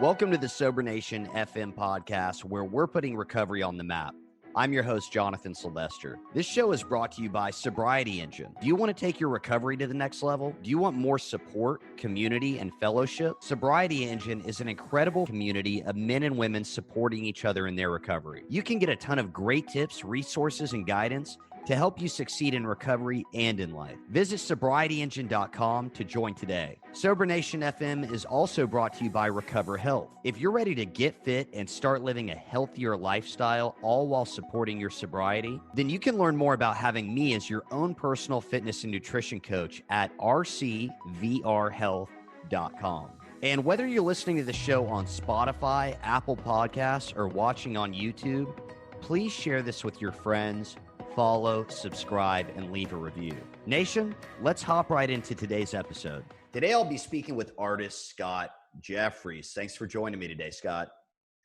Welcome to the Sober Nation FM podcast, where we're putting recovery on the map. I'm your host, Jonathan Sylvester. This show is brought to you by Sobriety Engine. Do you want to take your recovery to the next level? Do you want more support, community, and fellowship? Sobriety Engine is an incredible community of men and women supporting each other in their recovery. You can get a ton of great tips, resources, and guidance to help you succeed in recovery and in life. Visit sobrietyengine.com to join today. Sober Nation FM is also brought to you by Recover Health. If you're ready to get fit and start living a healthier lifestyle, all while supporting your sobriety, then you can learn more about having me as your own personal fitness and nutrition coach at rcvrhealth.com. And whether you're listening to the show on Spotify, Apple Podcasts, or watching on YouTube, please share this with your friends. Follow, subscribe, and leave a review. Nation, let's hop right into today's episode. Today, I'll be speaking with artist Scott Jeffries. Thanks for joining me today, Scott.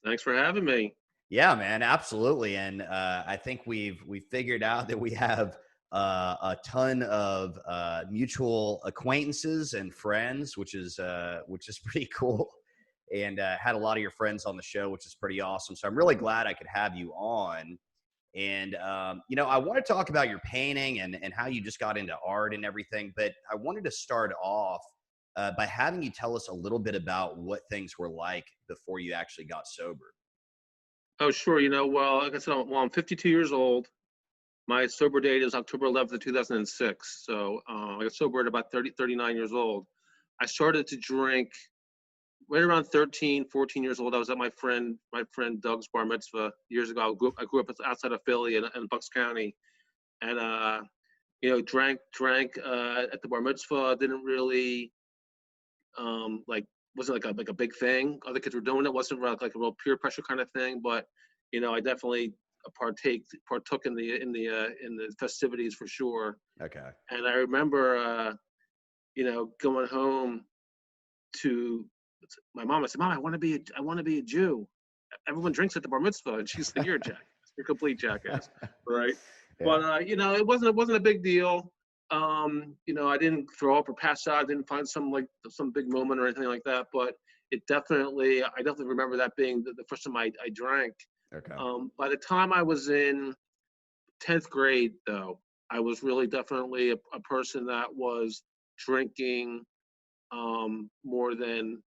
Thanks for having me. Yeah, man, absolutely. And I think we've figured out that we have a ton of mutual acquaintances and friends, which is pretty cool. And had a lot of your friends on the show, which is pretty awesome. So I'm really glad I could have you on. And, I want to talk about your painting and how you just got into art and everything, but I wanted to start off by having you tell us a little bit about what things were like before you actually got sober. Oh, sure. Well, like I said, I'm 52 years old. My sober date is October 11th of 2006. So I got sober at about 39 years old. I started to drink right around 13, 14 years old. I was at my friend Doug's bar mitzvah years ago. I grew up outside of Philly in Bucks County, and drank at the bar mitzvah. Didn't really wasn't like a big thing. Other kids were doing it. Wasn't like a real peer pressure kind of thing. But I definitely partook in the festivities for sure. Okay. And I remember going home to my mom. I said, "Mom, I want to be a Jew. Everyone drinks at the bar mitzvah." And she's like, "You're a jackass. You're a complete jackass." Right? Yeah. But it wasn't a big deal. I didn't throw up or pass out. I didn't find some big moment or anything like that. But I definitely remember that being the first time I drank. Okay. By the time I was in 10th grade, though, I was really definitely a person that was drinking more than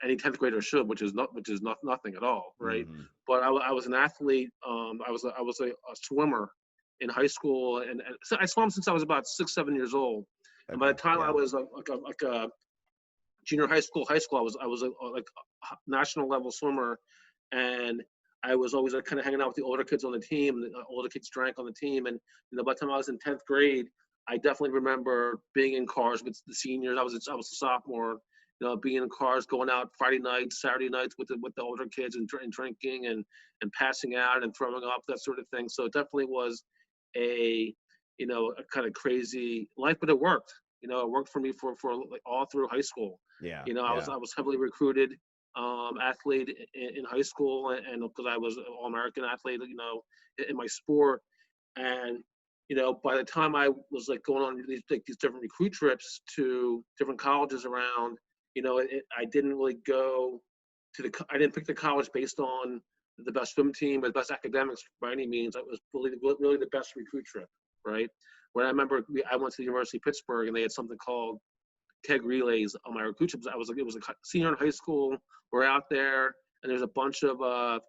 any 10th grader should, which is nothing at all, right? Mm-hmm. But I was an athlete. I was a swimmer in high school, and so I swam since I was about 6-7 years old. Okay. And by the time I was like a junior high school, I was a national level swimmer, and I was always kind of hanging out with the older kids on the team. The older kids drank on the team, and by the time I was in 10th grade, I definitely remember being in cars with the seniors. I was a sophomore. Being in cars, going out Friday nights, Saturday nights with the older kids and drinking and passing out and throwing up, that sort of thing. So it definitely was a kind of crazy life, but it worked. It worked for me for like all through high school. Yeah. I was heavily recruited athlete in high school, and because I was an All-American athlete, in my sport. And by the time I was going on these different recruit trips to different colleges around, I didn't really go I didn't pick the college based on the best swim team or the best academics by any means. It was really the best recruit trip, right? When I remember I went to the University of Pittsburgh and they had something called keg relays on my recruit trips. It was a senior in high school. We're out there and there's a bunch of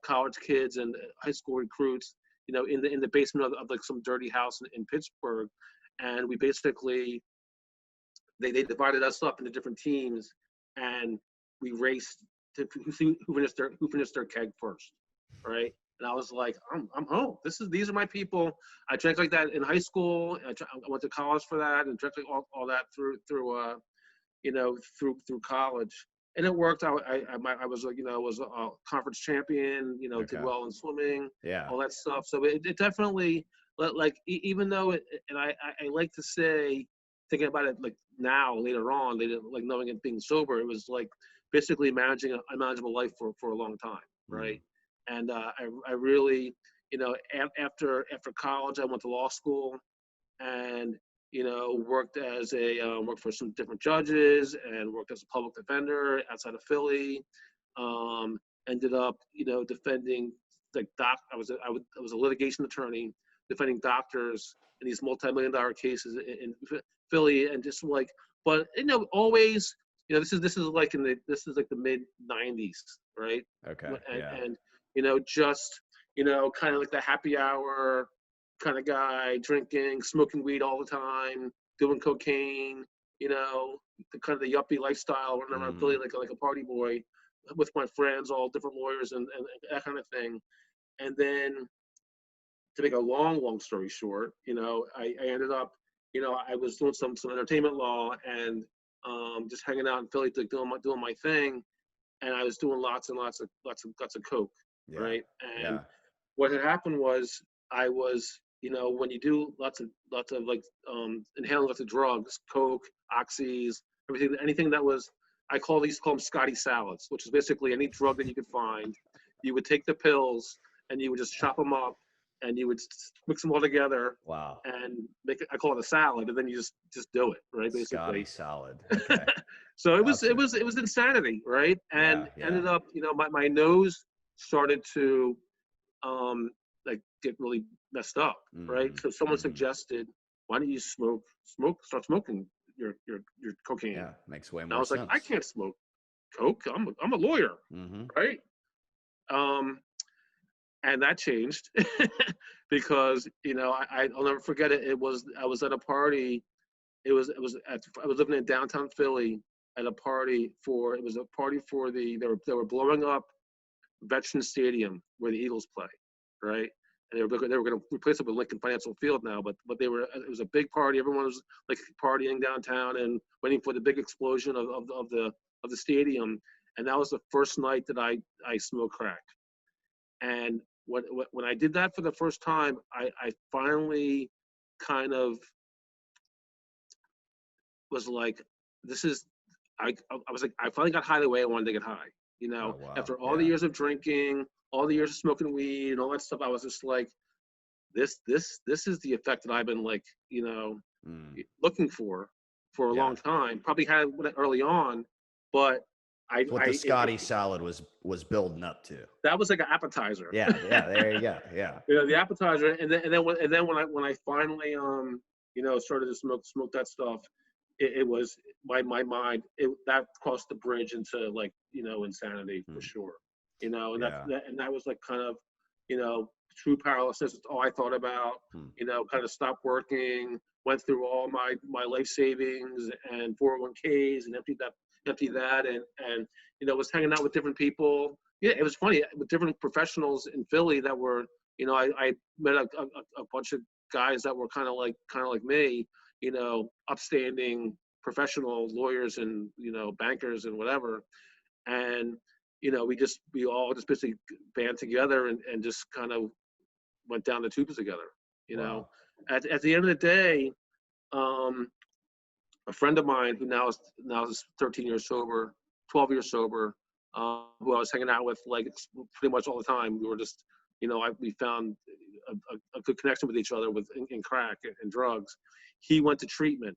college kids and high school recruits, in the basement of like some dirty house in Pittsburgh. And we basically, they divided us up into different teams and we raced to who finished their keg first, right? And I was like, I'm home. These are my people. I drank like that in high school. I went to college for that and drank like all that through college. And it worked. I was was a conference champion. Okay. Did well in swimming. Yeah. All that stuff. So it definitely, like, even though and I like to say, thinking about it like now later on, they didn't like knowing it being sober. It was like basically managing an unmanageable life for a long time, right? Mm-hmm. And I really, after college, I went to law school, and worked for some different judges and worked as a public defender outside of Philly. Ended up, defending like I was a litigation attorney defending doctors in these multi-million-dollar cases in Philly, and just like, but always, this is like the mid '90s, right? Okay. Yeah. And just kind of like the happy hour kind of guy, drinking, smoking weed all the time, doing cocaine, the kind of the yuppie lifestyle, running around Philly like a party boy with my friends, all different lawyers and that kind of thing. And then to make a long story short, I ended up, I was doing some entertainment law and just hanging out in Philly, like doing my thing, and I was doing lots of coke, Yeah. right? And Yeah. what had happened was I was, when you do lots of like inhaling lots of drugs, coke, oxys, anything that was, I call them Scotty salads, which is basically any drug that you could find. You would take the pills and you would just chop them up and you would mix them all together Wow. and make it. I call it a salad, and then you just do it, right? Scotty Basically. salad. Okay. So it Gotcha. was insanity, right? And Yeah. ended up, my nose started to like get really messed up, right? So someone suggested, why don't you start smoking your cocaine? Yeah. Makes way And I more was like, I sense. can't smoke coke. I'm a lawyer, right? And that changed because I'll never forget it. I was at a party. I was living in downtown Philly at a party for they were blowing up Veterans Stadium where the Eagles play, right? And they were going to replace it with Lincoln Financial Field now, but it was a big party. Everyone was like partying downtown and waiting for the big explosion of the stadium. And that was the first night that I smoked crack. And when I did that for the first time, I finally kind of was like, this is, I was like, I finally got high the way I wanted to get high. Oh, wow. After all the years of drinking, all the years of smoking weed and all that stuff, I was just like, this is the effect that I've been like, looking for a Yeah. long time. Probably had it early on, but It's what the Scotty salad was building up to. that was like an appetizer. Yeah. There you go. Yeah. The appetizer, and then when I finally started to smoke that stuff, it was my mind. That crossed the bridge into like insanity for sure. And that was like kind of true powerlessness. It's all I thought about. Kind of stopped working, went through all my life savings and 401ks and emptied that, and was hanging out with different people. Yeah, it was funny with different professionals in Philly that were, I met a bunch of guys that were kind of like me, upstanding professional lawyers and bankers and whatever, and we all just basically band together and just kind of went down the tubes together. Wow. At the end of the day, a friend of mine who now is 13 years sober, 12 years sober, who I was hanging out with like pretty much all the time. We were just, we found a good connection with each other in crack and drugs. He went to treatment,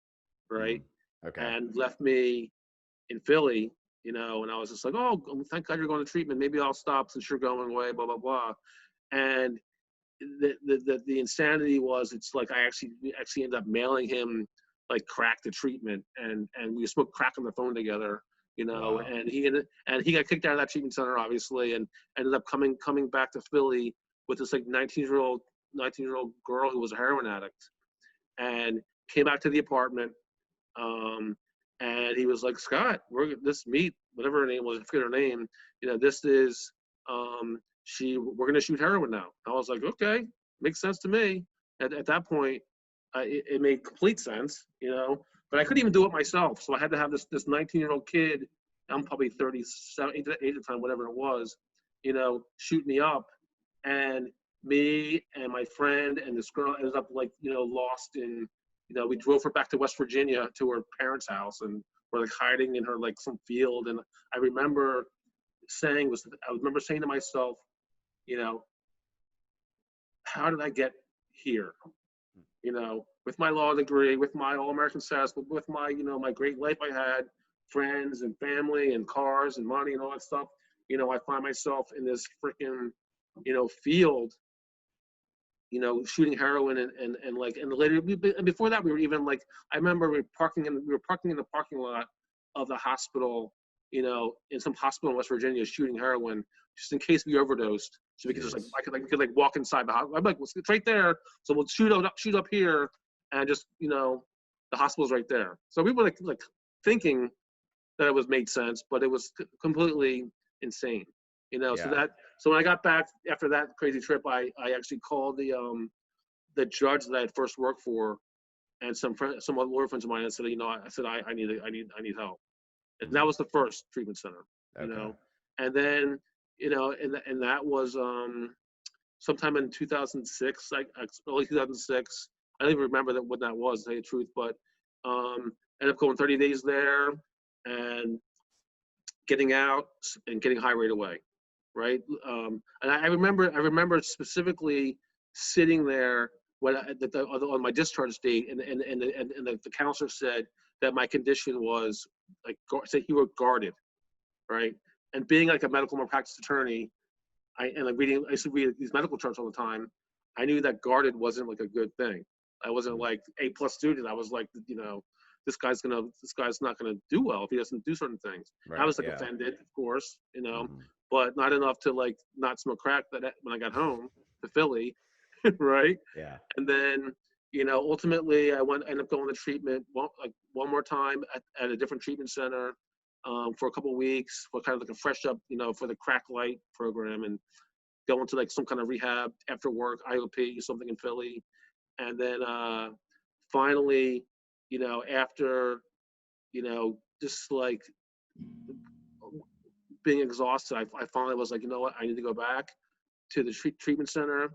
right? Okay. And left me in Philly, and I was just like, oh, thank God you're going to treatment. Maybe I'll stop since you're going away, blah, blah, blah. And the insanity was, it's like we actually ended up mailing him like crack to treatment, and we smoked crack on the phone together, Wow. and he got kicked out of that treatment center obviously, and ended up coming back to Philly with this like 19-year-old girl who was a heroin addict, and came back to the apartment, and he was like, Scott, this meet, whatever her name was, I forget her name, this is we're gonna shoot heroin now. I was like, okay, makes sense to me. At that point, it made complete sense, but I couldn't even do it myself. So I had to have this 19-year-old kid, I'm probably 37, 8 at the time, whatever it was, shoot me up. And me and my friend and this girl ended up like, lost in, we drove her back to West Virginia to her parents' house, and we're like hiding in her like some field. And I remember saying to myself, how did I get here? With my law degree, with my all-American status, with my, my great life I had, friends and family and cars and money and all that stuff. I find myself in this freaking, field, shooting heroin and later, and before that, we were even like, I remember we were parking in the parking lot of the hospital, in some hospital in West Virginia, shooting heroin just in case we overdosed. So we could just like, we could like walk inside the hospital. I'm like, well, it's right there. So we'll shoot up here, and just, the hospital's right there. So we were like thinking that it was made sense, but it was completely insane. So when I got back after that crazy trip, I actually called the judge that I had first worked for, and some lawyer friends of mine, and said, I need help. And that was the first treatment center, and then, and that was sometime in 2006, early 2006. I don't even remember when that was, to tell you the truth, but ended up going 30 days there and getting out and getting high right away, right? And I remember specifically sitting there on my discharge date, and the counselor said that my condition was like, said he wrote guarded, right? And being like a medical malpractice attorney, I used to read these medical charts all the time. I knew that guarded wasn't like a good thing. I wasn't like A+ student. I was like, this guy's not gonna do well if he doesn't do certain things. Right, I was like offended, of course, but not enough to like not smoke crack when I got home to Philly, right? Yeah. And then, ultimately I ended up going to treatment one more time at a different treatment center for a couple of weeks for kind of like a fresh up, for the crack light program, and going to like some kind of rehab after work, IOP, something in Philly. And then finally, after, just like being exhausted, I finally was like, you know what, I need to go back to the treatment center,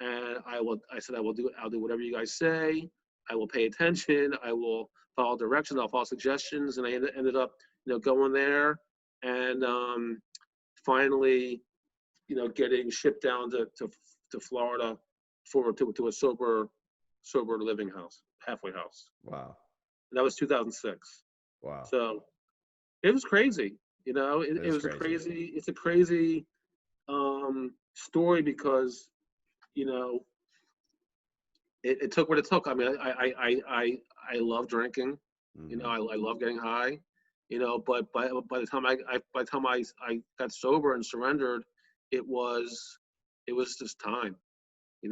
and I'll do whatever you guys say. I will pay attention. I will follow directions. I'll follow suggestions. And I ended up, going there, and finally, getting shipped down to Florida to a sober living house, halfway house. Wow. And that was 2006. Wow. So it was crazy. It was crazy. It's a crazy story because, it took what it took. I mean, I love drinking. Mm-hmm. I love getting high. But by the time I got sober and surrendered, it was just time.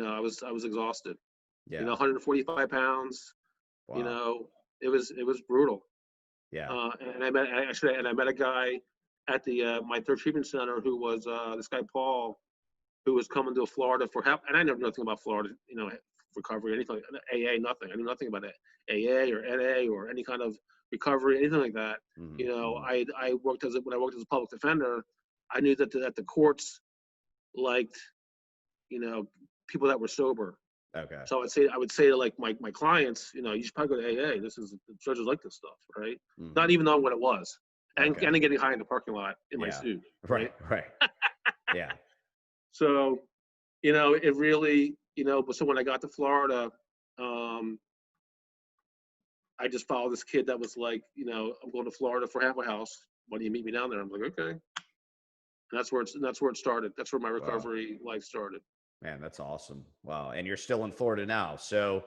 I was exhausted. Yeah. 145 pounds. Wow. It was brutal. Yeah. And I met a guy at the my third treatment center who was this guy Paul, who was coming to Florida for help, and I knew nothing about Florida, recovery, anything like AA, nothing. I knew nothing about it, AA or NA or any kind of recovery, anything like that. Mm-hmm. I worked when I worked as a public defender, I knew that the courts liked, people that were sober. Okay. So I would say to like my clients, you should probably go to AA. The judges like this stuff, right? Mm-hmm. Not even knowing what it was, and Okay. then getting high in the parking lot in my suit, right? Right. Yeah. So, it really, but so when I got to Florida, I just followed this kid that was like, I'm going to Florida for halfway house. Why don't you meet me down there? I'm like, okay. And that's where it started. That's where my recovery life started. Man, that's awesome. Wow. And you're still in Florida now. So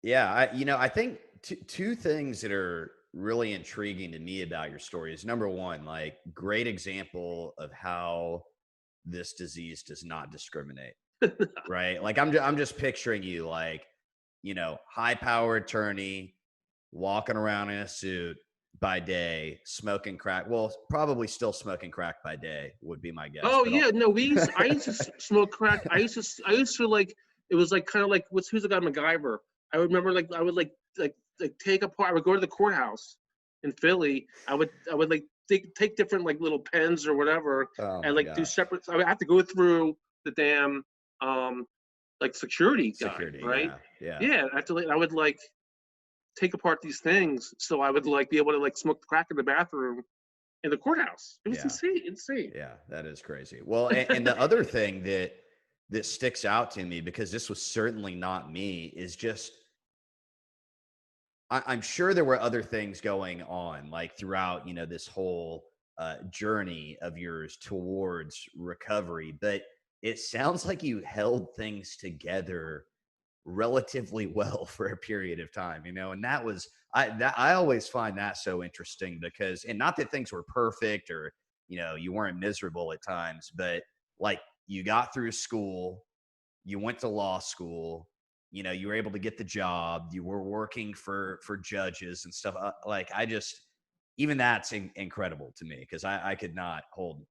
yeah, I think two things that are really intriguing to me about your story is, number one, like, great example of how this disease does not discriminate, right? Like I'm just picturing you like, high power attorney walking around in a suit by day, smoking crack. Well, probably still smoking crack by day would be my guess. Oh yeah, no, I used to smoke crack. I used to like, it was like kind of like, who's the guy, MacGyver? I remember like I would like take apart. I would go to the courthouse in Philly. I would like take different like little pens or whatever, and like do separate. I would have to go through the damn like security guy, right? Yeah. I would like take apart these things so I would like be able to like smoke the crack in the bathroom in the courthouse. It was insane. Yeah, that is crazy. Well, and the other thing that sticks out to me, because this was certainly not me, is just, I'm sure there were other things going on, like throughout, this whole journey of yours towards recovery, but it sounds like you held things together relatively well for a period of time, and that was, I always find that so interesting because, and not that things were perfect or, you weren't miserable at times, but like you got through school, you went to law school, you were able to get the job, you were working for judges and stuff. Like I just, even that's incredible to me because I could not hold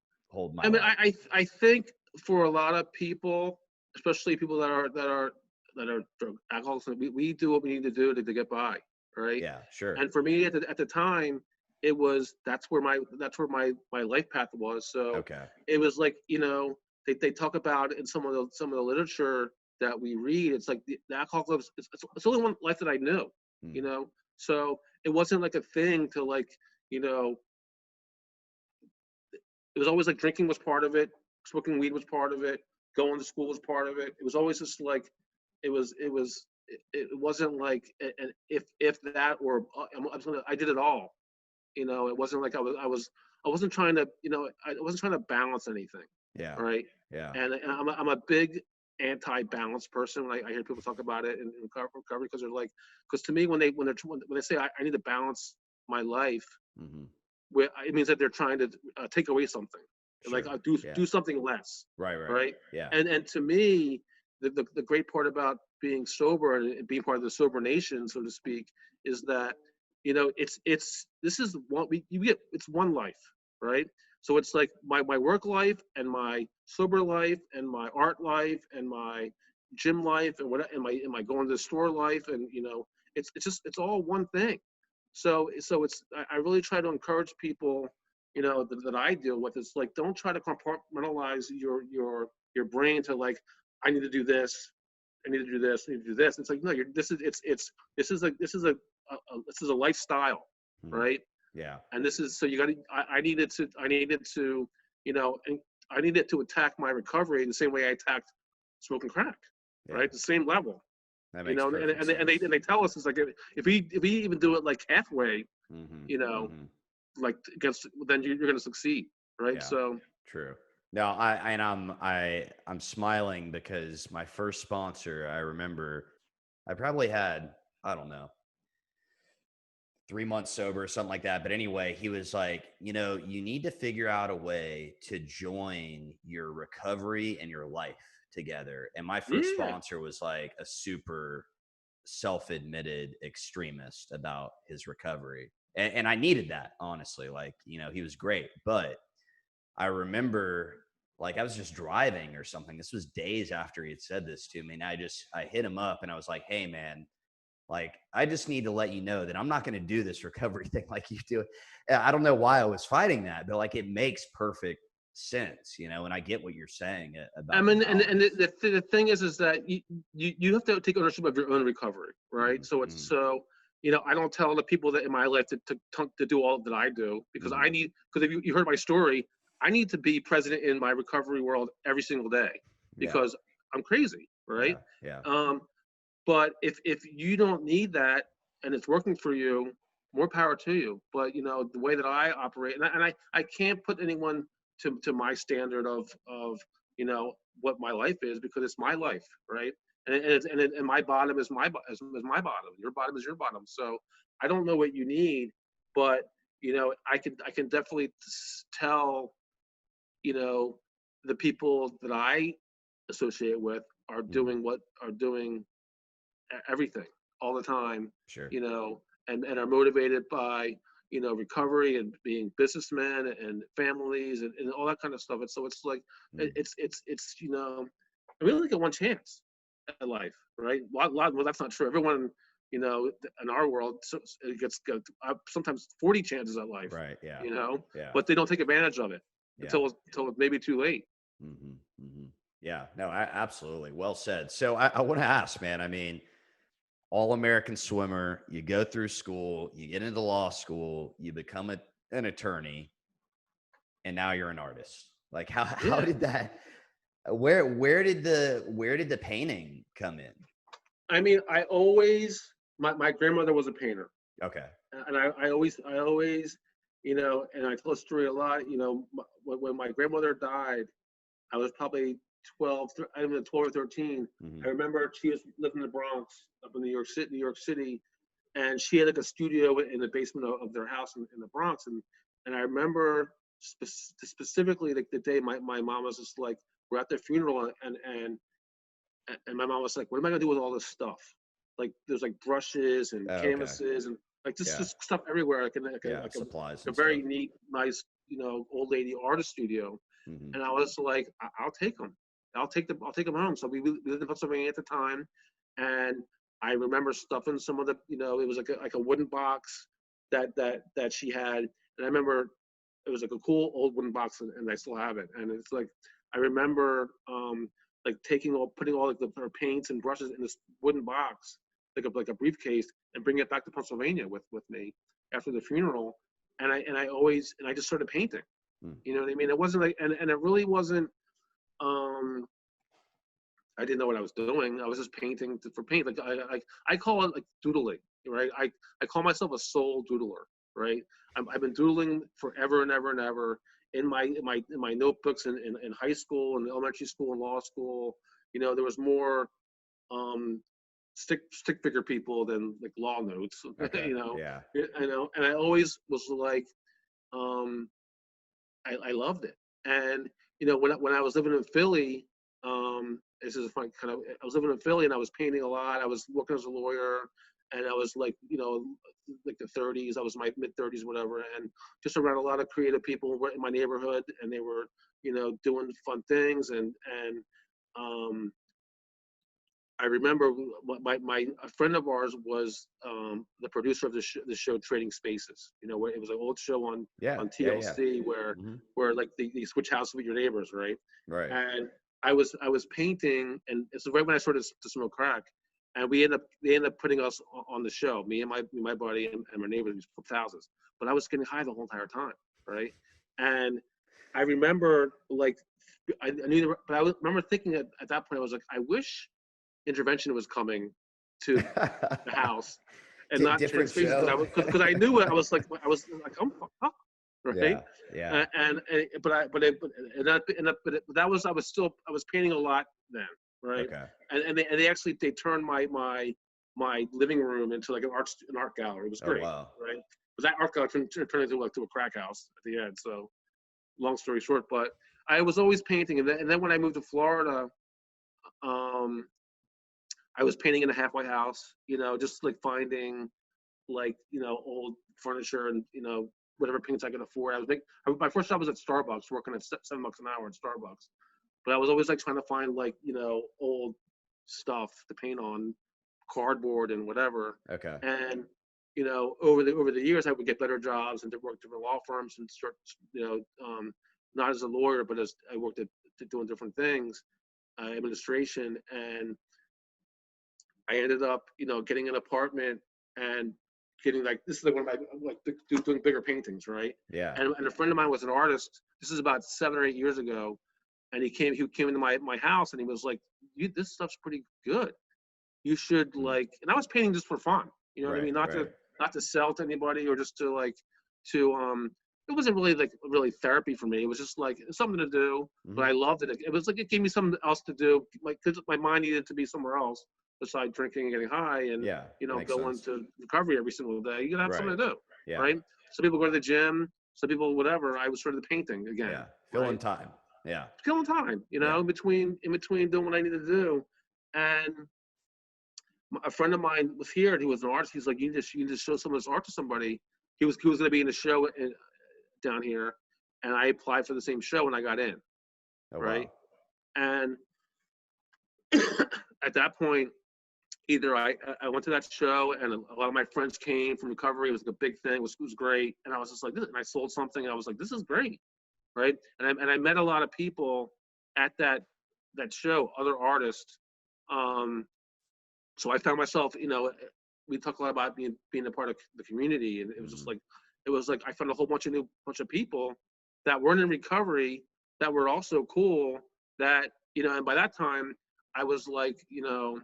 my I mean, life. I think for a lot of people, especially people that are drug alcoholics, we do what we need to do to get by, right? Yeah, sure. And for me at the time, it was that's where my life path was. So Okay. it was like, they talk about in some of the literature that we read, it's like the alcoholics, it's only one life that I knew, Hmm. you know. So it wasn't like a thing to like, you know, it was always like drinking was part of it, smoking weed was part of it, going to school was part of it. It was always just like, it wasn't like an if that or I did it all. It wasn't like I wasn't trying to, I wasn't trying to balance anything, Yeah. right? Yeah. And I'm a big anti-balance person when I hear people talk about it in recovery, because they're like, because to me when they say I need to balance my life, Hmm. where it means that they're trying to take away something, like Sure. Yeah. do something less, Right. Right. right? Yeah. And to me, the great part about being sober and being part of the sober nation, so to speak, is that it's this is one you get, it's one life, right? So it's like my work life and my sober life and my art life and my gym life and what and my going to the store life, and it's all one thing. So I really try to encourage people, that I deal with. It's like, don't try to compartmentalize your brain to like, I need to do this, I need to do this, I need to do this. It's like, no, this is a lifestyle, Hmm. right? Yeah. And this is, so you got to, I needed to, and I needed to attack my recovery the same way I attacked smoking crack, Yeah. right? The same level. That You makes know, and, perfect and, they, and they sense. and they tell us, it's like, if we even do it like halfway, Hmm. you know, Hmm. like against, then you're going to succeed, right? Yeah. So True. No, I'm smiling because my first sponsor, I remember, I probably had, I don't know, 3 months sober or something like that. But anyway, he was like, you need to figure out a way to join your recovery and your life together. And my first yeah, sponsor was like a super self-admitted extremist about his recovery. And I needed that, honestly. Like, he was great. But I remember, like, I was just driving or something. This was days after he had said this to me. And I hit him up and I was like, hey, man, like, I just need to let you know that I'm not going to do this recovery thing like you do. I don't know why I was fighting that, but like, it makes perfect sense, and I get what you're saying I about the mean, and balance. the thing is that you have to take ownership of your own recovery, right? Hmm. So it's Hmm. so I don't tell the people that in my life to do all that I do, because Hmm. because if you heard my story, I need to be present in my recovery world every single day, Yeah. because I'm crazy, right? Yeah. Yeah. Um, but if you don't need that and it's working for you, more power to you. But the way that I operate, and I can't put anyone to my standard of what my life is, because it's my life, right? And my bottom is is my bottom. Your bottom is your bottom. So I don't know what you need, but I can definitely tell, you know the people that I associate with Hmm. are doing everything all the time, Sure. and are motivated by recovery and being businessmen and families and all that kind of stuff. And so it's like, Mm. it's I really get one chance at life, right? Well, that's not true. Everyone, in our world, it gets sometimes 40 chances at life, Right. Yeah. you know, Yeah. but they don't take advantage of it Yeah. until it's maybe too late. Hmm. Hmm. Yeah. No, absolutely. Well said. So I want to ask, man, I mean, all American swimmer, you go through school, you get into law school, you become an attorney, and now you're an artist. Like, how Yeah. did that, where did the painting come in? I mean, my grandmother was a painter, Okay. and I always you know, and I tell the story a lot, you know, when my grandmother died, I was probably 12, I don't know, 12 or 13. Mm-hmm. I remember she was living in the Bronx, up in New York City, and she had like a studio in the basement of their house in the Bronx. And I remember specifically like the day my mom was just like, we're at the funeral, and my mom was like, what am I gonna do with all this stuff? Like there's like brushes and Okay. canvases and like Yeah. just stuff everywhere, like Supplies a and very stuff. neat, nice, you know, old lady artist studio. Mm-hmm. And I was like, I'll take them. I'll take them home. So we lived in Pennsylvania at the time, and I remember stuffing some of the, you know, it was like a wooden box that she had, and I remember it was like a cool old wooden box, and I still have it. And it's like I remember like putting all like her paints and brushes in this wooden box, like a briefcase, and bringing it back to Pennsylvania with me after the funeral. And I just started painting. Mm. You know what I mean? It wasn't like, and it really wasn't. Um, I didn't know what I was doing. I was just painting for paint. Like I call it like doodling, right? I call myself a soul doodler, right? I've been doodling forever and ever and ever in my notebooks in high school and elementary school and law school. You know, there was more stick figure people than like law notes. Okay. You know, Yeah. I know, and I always was like, um, I loved it. And you know, when I was living in Philly, this is a fun kind of. I was living in Philly and I was painting a lot. I was working as a lawyer, and I was like, you know, like the 30s. I was my mid 30s, whatever, and just around a lot of creative people in my neighborhood, and they were, you know, doing fun things. And um, I remember a friend of ours was the producer of the show Trading Spaces. You know, where it was an old show on Yeah. Yeah. Yeah. TLC where Mm-hmm. like they switch houses with your neighbors, right? Right. And I was painting, and it's right when I started to smoke crack, and they ended up putting us on the show, me and my buddy and my neighbors. We flipped houses, but I was getting high the whole entire time, right? And I remember like I knew, but I remember thinking at that point I was like, I wish intervention was coming to the house and not Trading Different Spaces, show. because I knew it. I was like I'm fucked up, right? Yeah. Yeah. But that was I was painting a lot then, right? Okay. And they actually they turned my living room into like an art gallery. It was Oh great, wow. right? But that art gallery turned into like to a crack house at the end. So long story short, but I was always painting, and then when I moved to Florida, um, I was painting in a halfway house, you know, just like finding like, you know, old furniture and, you know, whatever paints I could afford. My first job was at Starbucks, working at $7 an hour at Starbucks. But I was always like trying to find like, you know, old stuff to paint on, cardboard and whatever. Okay. And, you know, over the years, I would get better jobs and to work different law firms and start, you know, not as a lawyer, but as I worked at doing different things, administration. And I ended up, you know, getting an apartment and getting like this is like one of my like doing bigger paintings, right? Yeah. And a friend of mine was an artist. This is about 7 or 8 years ago, and he came into my house and he was like, this stuff's pretty good. You should like." And I was painting just for fun, you know what I Right. mean? Right. Not to sell to anybody or just to like to It wasn't really like really therapy for me. It was just like something to do, but Mm-hmm. I loved it. It was like it gave me something else to do, like because my mind needed to be somewhere else besides drinking and getting high and, Yeah. you know, Makes going sense. to recovery every single day. You gotta have something Right. to do, Yeah. right? Some people go to the gym, some people whatever. I was sort of the painting again, Yeah. right? Filling time. Yeah. Killing time, you know, Yeah. in between doing what I needed to do. And a friend of mine was here and he was an artist. He's like, you need to show some of this art to somebody. He was going to be in a show down here, and I applied for the same show and I got in, Oh right? wow. And at that point, either I went to that show and a lot of my friends came from recovery. It was like a big thing. It was great, and I was just like, and I sold something. And I was like, this is great, right? And I met a lot of people at that show, other artists. So I found myself, you know, we talk a lot about being a part of the community, and it was just Mm-hmm. like I found a whole bunch of people that weren't in recovery that were also cool. That, you know, and by that time I was like, you know,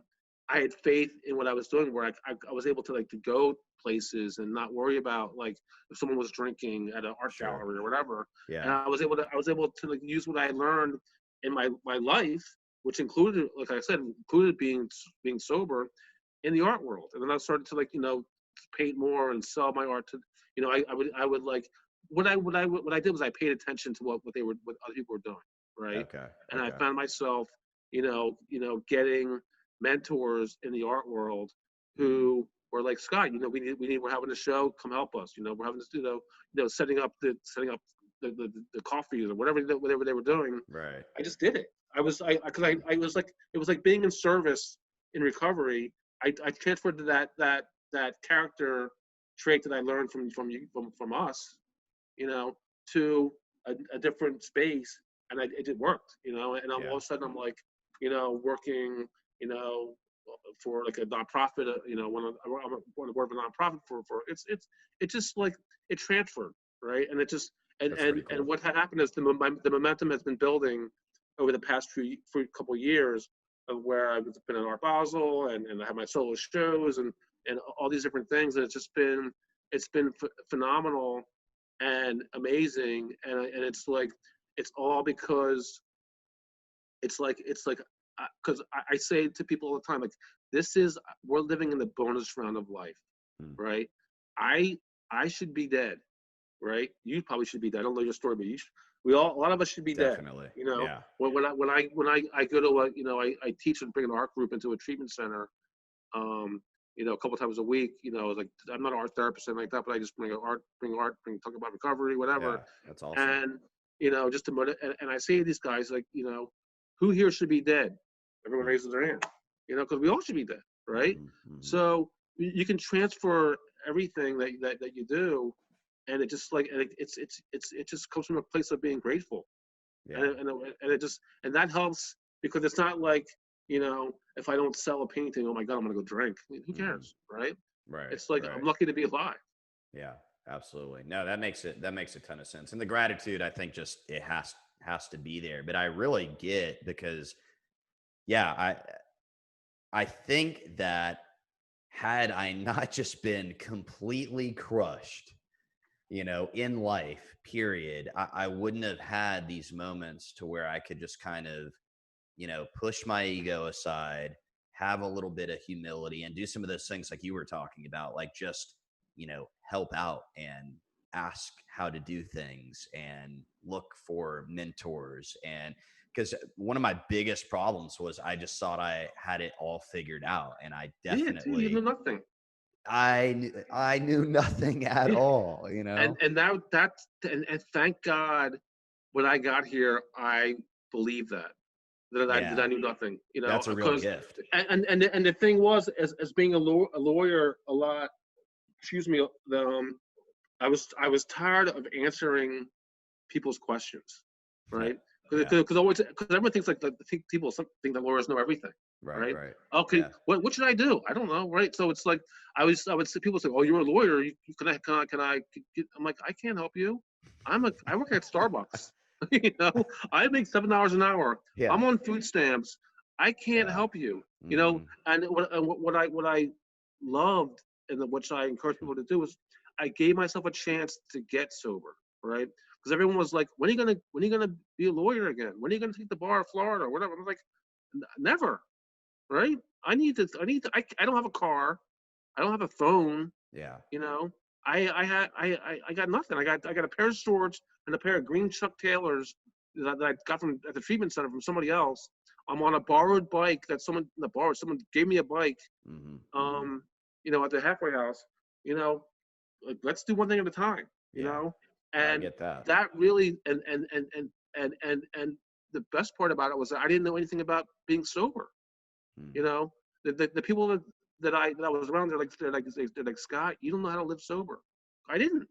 I had faith in what I was doing, where I was able to like to go places and not worry about like if someone was drinking at an art Sure. gallery or whatever. And Yeah. I was able to like use what I learned in my life, which included, like I said, included being sober in the art world. And then I started to like, paint more and sell my art to, I would like, what I did was I paid attention to what other people were doing. Right. Okay. And I Okay. found myself, getting mentors in the art world Mhm. who were like, Scott, we're having a show, come help us. We're having this, setting up the coffee or whatever they were doing. Right. I just did it. I was like, it was like being in service in recovery. I transferred to that character trait that I learned from us, you know, to a different space, and it worked, and all Yeah. of a sudden I'm like, working, you know, for like a nonprofit, I'm on the board of a nonprofit it's just like it transferred, right, and it just That's pretty and cool. what had happened is the momentum has been building over the past for a couple of years of where I've been in Art Basel and I have my solo shows and all these different things, and it's been phenomenal and amazing, and it's like it's all because it's like because I say to people all the time, like, we're living in the bonus round of life, Mm. right? I should be dead, right? You probably should be dead. I don't know your story, but a lot of us should be dead. Definitely. You know, Yeah. when I go to I teach and bring an art group into a treatment center, um, a couple times a week. Like, I'm not an art therapist or anything like that, but I just talk about recovery, Yeah. whatever, That's awesome. and just to and I say to these guys, like, who here should be dead? Everyone Mm. raises their hand, because we all should be dead, right? Mhm. Mhm. So you can transfer everything that you do, and it just like and it just comes from a place of being grateful, and Yeah. and it just and that helps because it's not like, if I don't sell a painting, oh my God, I'm gonna go drink. I mean, who Mhm. cares, right? Right. It's like I'm Right. lucky to be alive. Yeah, absolutely. No, that makes a ton of sense. And the gratitude, I think, just it has to be there. But I really get because yeah, I think that had I not just been completely crushed, in life, period, I wouldn't have had these moments to where I could just kind of, push my ego aside, have a little bit of humility, and do some of those things like you were talking about, like just, help out and ask how to do things and look for mentors. And because one of my biggest problems was I just thought I had it all figured out. And I Yeah, dude, you know definitely, nothing. I knew nothing at Yeah, all, and now and thank God when I got here, I believed that I Yeah, knew nothing, that's a real because gift. and the thing was, as being a lawyer a lot, excuse me, I was tired of answering people's questions, right? Yeah. Because everyone thinks like people think that lawyers know everything, Right, right? right. Okay, Yeah. what should I do? I don't know, right? So it's like I would say people say, oh, you're a lawyer. I'm like, I can't help you. I work at Starbucks. you know, I make $7 an hour. Yeah. I'm on food stamps. I can't Yeah. help you. Mhm. And what I loved and which I encourage people to do is I gave myself a chance to get sober, right? Because everyone was like, when are you gonna be a lawyer again? When are you gonna take the bar of Florida or whatever? I was like, never, right? I don't have a car. I don't have a phone, Yeah. you know. I got nothing. I got a pair of shorts and a pair of green Chuck Taylors that I got from at the treatment center from somebody else. I'm on a borrowed bike that someone gave me a bike, Mhm. Mhm. um, at the halfway house, you know, like, let's do one thing at a time, Yeah. I and get that. that really and the best part about it was that I didn't know anything about being sober. Mm. You know, the people that I was around, they're like, Scott, you don't know how to live sober. I didn't.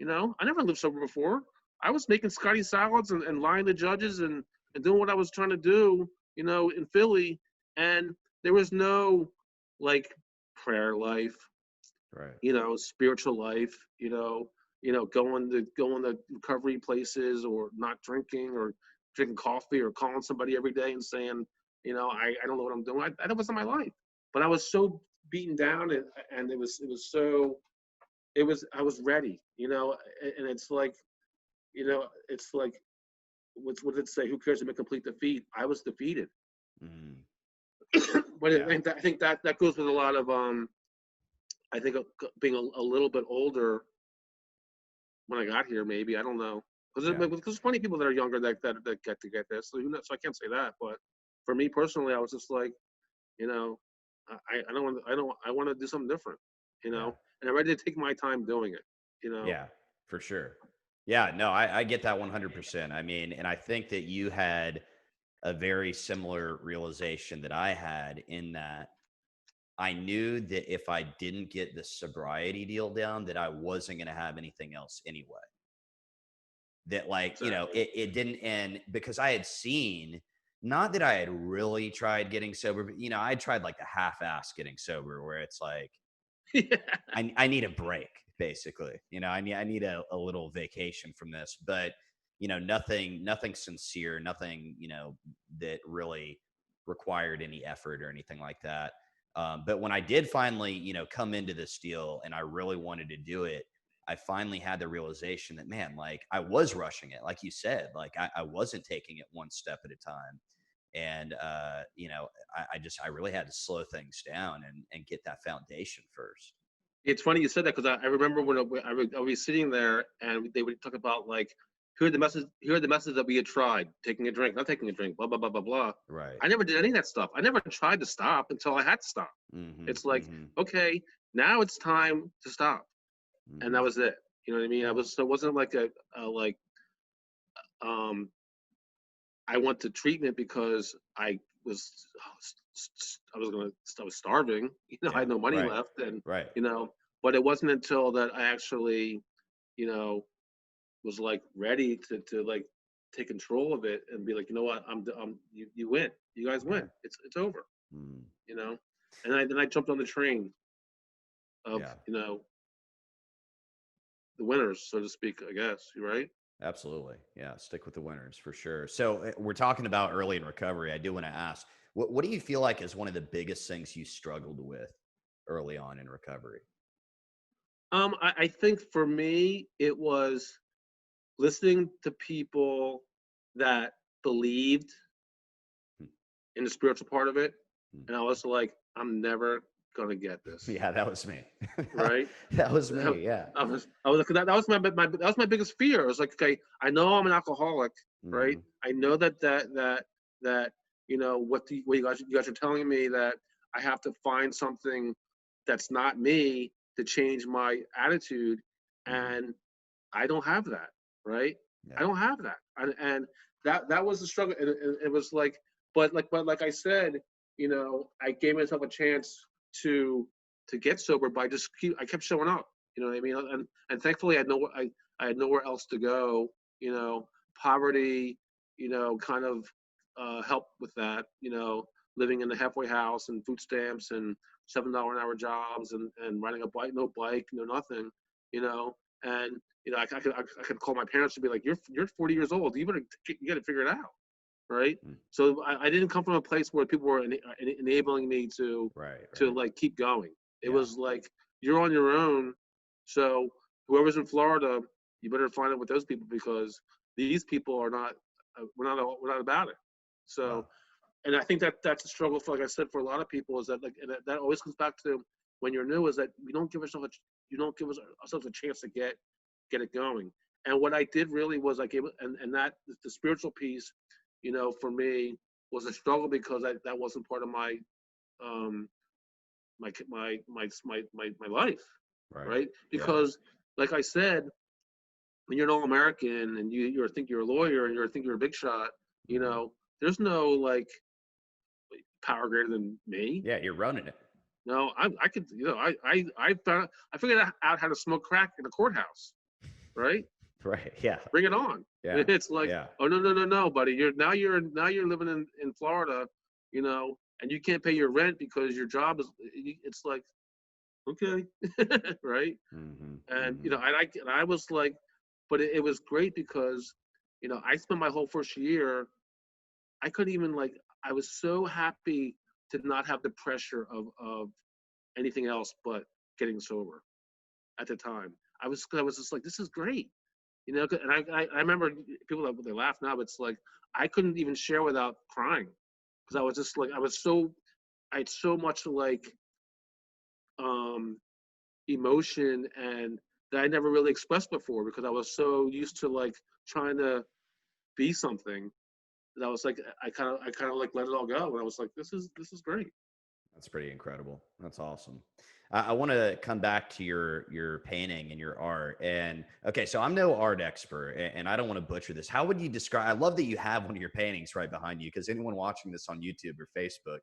I never lived sober before. I was making Scotty salads and lying to judges and doing what I was trying to do, in Philly, and there was no like prayer life, Right. spiritual life, going to recovery places or not drinking or drinking coffee or calling somebody every day and saying, I don't know what I'm doing. That wasn't my life. but I was so beaten down, and it was so, I was ready, and it's like, it's like, what did it say? Who cares about complete defeat? I was defeated. Mm. But Yeah. I think that goes with a lot of I think being a little bit older when I got here. Maybe, I don't know, because Yeah. there's plenty of people that are younger that get this. So, so I can't say that. But for me personally, I was just like, I don't want, I want to do something different, Yeah. and I'm ready to take my time doing it. Yeah, for sure. Yeah, no, I get that 100%. I mean, and I think that you had a very similar realization that I had, in that I knew that if I didn't get the sobriety deal down, that I wasn't going to have anything else anyway. That, like, Exactly. it didn't end, because I had seen, not that I had really tried getting sober, but, I tried like the half-ass getting sober, where it's like, Yeah. I need a break, basically. I need a little vacation from this, but nothing sincere, nothing, that really required any effort or anything like that. But when I did finally, come into this deal and I really wanted to do it, I finally had the realization that, man, like, I was rushing it. Like you said, like, I wasn't taking it one step at a time. And, I really had to slow things down and get that foundation first. It's funny you said that, because I remember when I would be sitting there and they would talk about, like, here are the messages that we had tried: taking a drink, not taking a drink, blah blah blah blah blah. Right. I never did any of that stuff. I never tried to stop until I had to stop. Mhm, It's like, mhm, okay, now it's time to stop, and that mhm. was it. You know what I mean? I Yeah, was so it wasn't like a like um I went to treatment because was I was starving. I yeah, had no money right, left, and right. you know. But it wasn't until that I actually, you know, was like ready to like take control of it and be like, you know what, you win, you guys Yeah, win, it's over, mm, you know. And then I jumped on the train of, yeah, the winners, so to speak. I guess you're right. absolutely. Yeah, stick with the winners for sure. So, we're talking about early in recovery. I do want to ask, what do you feel like is one of the biggest things you struggled with early on in recovery? I think for me it was listening to people that believed Hmm, in the spiritual part of it, hmm. and I was like, I'm never gonna get this, Yeah, that was me. right? That was I me. Yeah. I was like, that was that was my biggest fear. I was like, okay, I know I'm an alcoholic, right? Hmm. I know that what you guys are telling me, that I have to find something that's not me to change my attitude, Hmm. and I don't have that, right? I Yeah. don't have that, and that was the struggle. And it was like, but like I said, I gave myself a chance to get sober by I kept showing up. You know what I mean? And thankfully, I had nowhere else to go. Poverty, kind of helped with that. Living in a halfway house and food stamps and $7 an hour jobs and riding a bike, no nothing. You know, and I could call my parents and be like, "You're 40 years old. You got to figure it out." Right. Mm. So I didn't come from a place where people were enabling me Right, to right. like keep going. It Yeah. was like, you're on your own. So whoever's in Florida, you better find out with those people, because these people are not. We're not about it. So, Wow. and I think that's a struggle for, like I said, for a lot of people, is that, like, and that always comes back to, when you're new, is that you don't give ourselves a chance to get it going. And what I did really was I gave it, and that the spiritual piece, for me, was a struggle, because that wasn't part of my um my life, Right. right? Yeah. Because, like I said, when you're an all-American and you think you're a lawyer and you think you're a big shot, Hmm. there's no like power greater than me. Yeah, you're running it. No, I could, I figured out how to smoke crack in the courthouse, right? Right. Yeah. Bring it on. Yeah. It's like, Yeah. oh, no, no, no, no, buddy. You're living in Florida, and you can't pay your rent because your job is. It's like, okay, right? Hmm. And Hmm. I was like, but it was great because, I spent my whole first year. I couldn't even, like. I was so happy did not have the pressure of anything else but getting sober at the time. I was just like, this is great, you know. And I remember people that they laugh now, but it's like I couldn't even share without crying because I was just like I had so much like emotion and that I never really expressed before because I was so used to like trying to be something that I was like I kind of like let it all go and I was like this is great. That's pretty incredible. That's awesome. I want to come back to your painting and your art. And okay, so I'm no art expert, and I don't want to butcher this. How would you describe? I love that you have one of your paintings right behind you because anyone watching this on YouTube or Facebook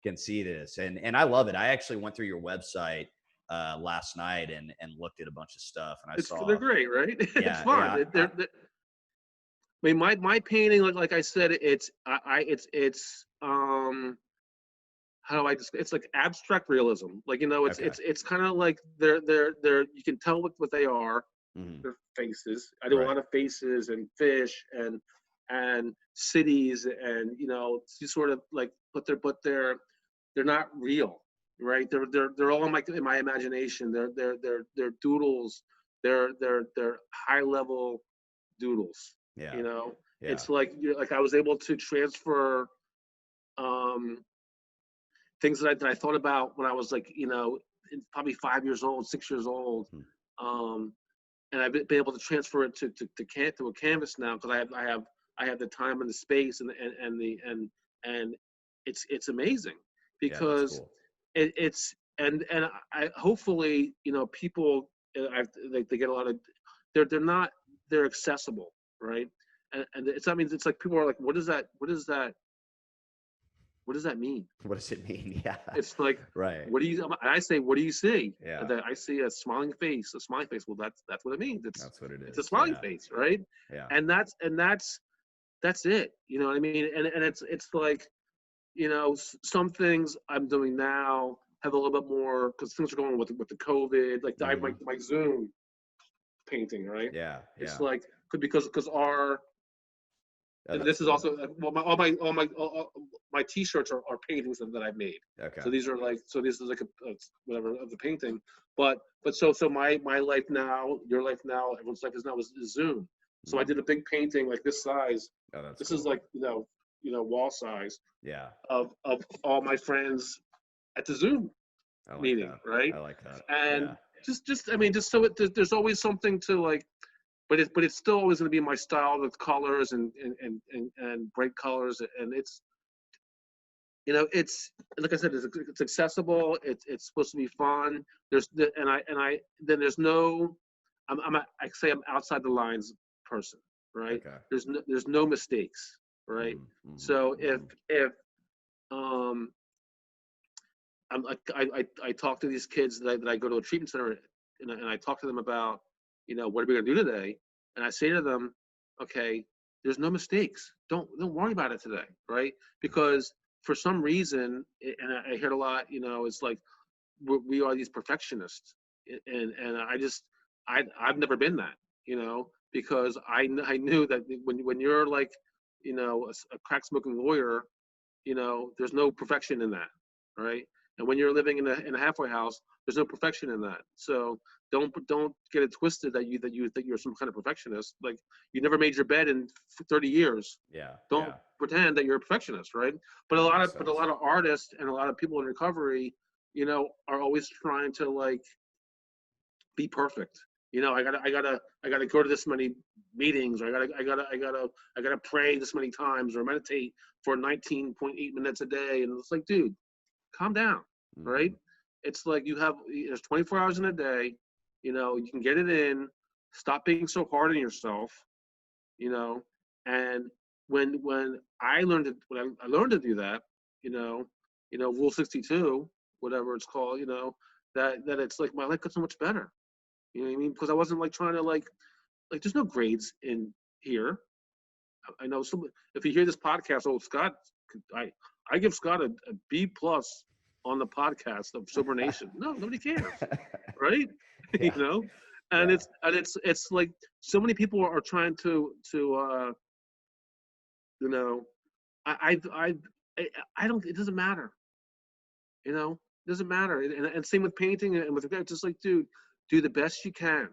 can see this. And I love it. I actually went through your website last night and looked at a bunch of stuff, and I They're saw. great, right? It's Yeah, fun. yeah. I mean, my painting, like I said, it's how do I just? It's like abstract realism. Like you know, Okay. it's kind of like they're you can tell what they are. Hmm. Their faces. I do a Right. lot of faces and fish and cities and you know, you sort of like, but they're not real, right? They're all in my imagination. They're doodles. They're high level doodles. Yeah. You know, Yeah. it's like like I was able to transfer um, things that I thought about when I was like you know probably 5 years old, 6 years old, Hmm. um, and I've been able to transfer it to a canvas now because I have the time and the space and it's amazing Yeah, that's because cool. it's and I hopefully you know people they get a lot of they're not they're accessible, right? And it's that means it's like people are like what does that mean? What does it mean? Yeah. It's like Right. what do you and I say what do you see? Yeah. And then I see a smiling face, a smiling face. Well, that's what it means. That's what it It's a is. smiling Yeah. face, right? Yeah. And that's it. You know what I mean? And it's like you know some things I'm doing now have a little bit more because things are going on with the COVID. Like Hmm. my Zoom painting, right? Yeah. It's Yeah. like because our Oh, and that's this is cool. also well all my t-shirts are paintings that I've made. Okay. So these are like so this is like a whatever of the painting. But so my life now, your life now, everyone's life is now is Zoom. So I Mm. did a big painting like this size. Oh, that's This is cool. like wall size Yeah. of all my friends at the Zoom I like meeting, that. right? I like that. And Yeah. just I mean just so there's always something to like but it's still always going to be my style with colors and bright colors and it's it's like I said it's accessible it's supposed to be fun and I then there's no I say I'm outside the lines person, right? Okay. There's no mistakes, right? Mm, hmm, So hmm. if um I'm like I talk to these kids that I go to a treatment center and I talk to them about what are we gonna do today, and I say to them, okay, there's no mistakes. Don't worry about it today, right? Because for some reason, and I hear it a lot, it's like we are these perfectionists, and I've never been that, because I knew that when you're like a crack smoking lawyer, there's no perfection in that, right? And when you're living in a halfway house, there's no perfection in that. So don't get it twisted that you're some kind of perfectionist. Like you never made your bed in 30 years. Yeah. Don't Yeah. pretend that you're a perfectionist, right? But That makes a sense. lot of artists and a lot of people in recovery, are always trying to like be perfect. I gotta go to this many meetings, or I gotta pray this many times, or meditate for 19.8 minutes a day. And it's like, dude, calm down, right? Hmm. It's like there's 24 hours in a day. You can get it in. Stop being so hard on yourself. You know, and when I learned to do that, Rule 62, whatever it's called, that it's like my life got so much better. You know what I mean? Because I wasn't like trying to like there's no grades in here. I know some if you hear this podcast, oh Scott, I give Scott a B plus on the podcast of Sober Nation. No, nobody cares, right? you Yeah. know, and Yeah. it's like so many people are trying to you know, I I I I don't. It doesn't matter. You know, it doesn't matter. And same with painting and with just like, dude, do the best you can.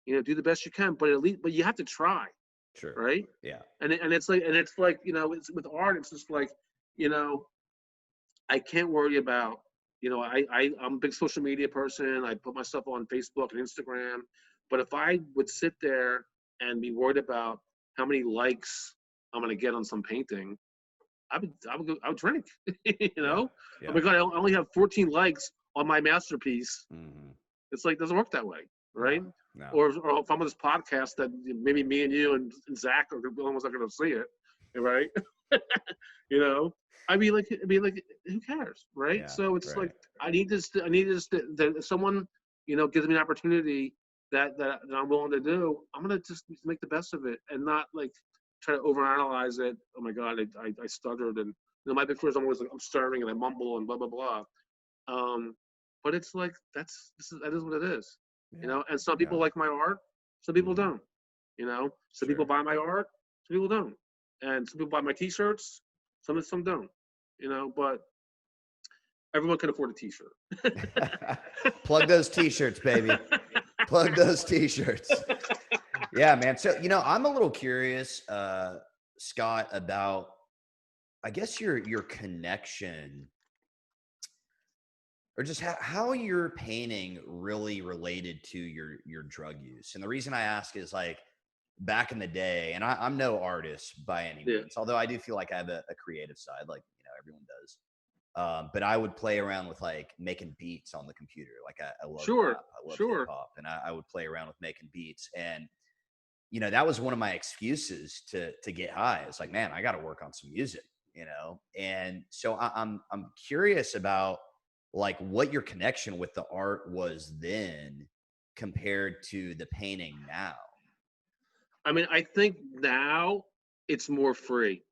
You know, do the best you can, but at least, but you have to try, Sure. right? Yeah. And it's like, you know, it's with art. It's just like, you know, I can't worry about, you know, I'm a big social media person. I put myself on Facebook and Instagram, but if I would sit there and be worried about how many likes I'm gonna get on some painting, I would drink. You Yeah. know, oh Yeah. my God, I only have 14 likes on my masterpiece. Mm-hmm. It's like, doesn't work that way, No. right? No. Or if I'm on this podcast that maybe me and you and Zach are almost not going to see it, right? You know, I mean, like, who cares, right? Yeah. So it's like Right. I need this. That if someone, you know, gives me an opportunity that I'm willing to do, I'm gonna just make the best of it and not like try to overanalyze it. Oh my God, I stuttered, and you know, my big fear is I'm always like I'm stuttering and I mumble and blah blah blah. Um, but it's like that is what it is, you Yeah. know. And some Yeah. people like my art, some people Mm-hmm. don't. You know, some people Sure. buy my art, some people don't, and some people buy my T-shirts, some don't. You know, but everyone can afford a T-shirt. Plug those t-shirts, baby. Plug those t-shirts. Yeah, man. So, I'm a little curious, Scott, about, I guess, your connection, or just how your painting really related to your drug use. And the reason I ask is, like, back in the day, and I'm no artist by any Yeah, means, although I do feel like I have a creative side, like, everyone does. But I would play around with, like, making beats on the computer. Like, I love sure, rap, I love hip sure. hop, and I would play around with making beats. And that was one of my excuses to get high. It's like, man, I got to work on some music. And so I'm curious about, like, what your connection with the art was then compared to the painting now. I mean, I think now it's more free.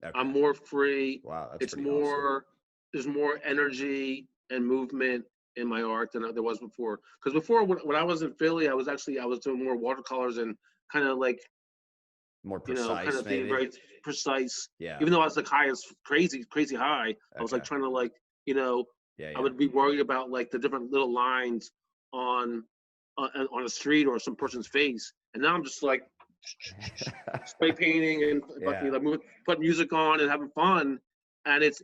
I'm Okay. more free. Wow, that's It's pretty awesome. more, there's more energy and movement in my art than there was before. Because before, when I was in Philly, I was doing more watercolors and kind of like, More you know, kind precise, of being maybe. very precise. Yeah. Even though I was like high as crazy high, I was like Okay. trying to like, you know, Yeah. I Yeah. would be worried about like the different little lines on on a street or some person's face, and now I'm just like spray painting and fucking Yeah. like put music on and having fun. And it's